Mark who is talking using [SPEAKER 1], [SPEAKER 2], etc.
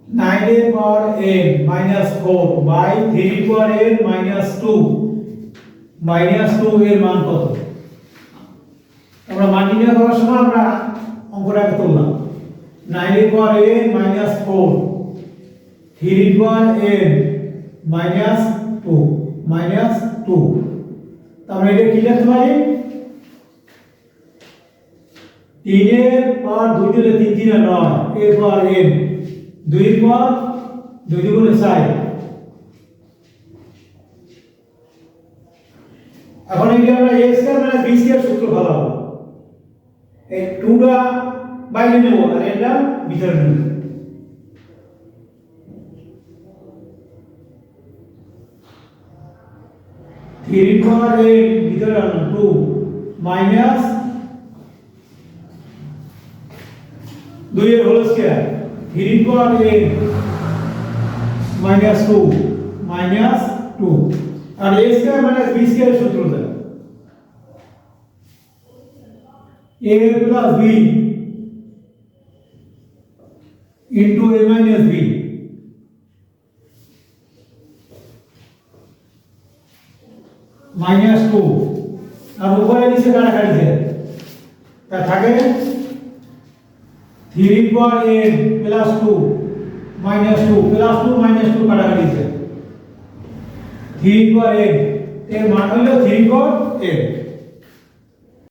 [SPEAKER 1] 9 এর power n minus 4 by 3 এর power n minus 2 এর মান কত? আমরা মান নির্ণয় করার সময় আমরা অঙ্কটাকে তুললাম 9 এর পাওয়ার n মাইনাস 4 3 এর পাওয়ার n মাইনাস 2 তাহলে এটা কি লিখতে পারি 3 এর পাওয়ার 2 দিলে 3 3 9 এর পাওয়ার n 2 এর পাওয়ার 2 গুণে 4 এখন এই যে আমরা a square minus b square সূত্র ভালো হবে এই 2টা বাইরে নেব আর এটা ভিতরে নেব 3 এর পাওয়ার n ভিতরে আনলাম 2 মাইনাস 2 এর হোল স্কয়ার 3 এর পাওয়ার n মাইনাস 2 আর a square minus b square সূত্র then a plus b into a minus b minus 2 আর উপরে নিচে কাটাকাটি দেন তা থাকে 3 এর power n plus 2 minus 2 plus 2 minus 2 কাটাকাটি দেন 3 এর পাওয়ার n এর মান হলো 3 এর পাওয়ার n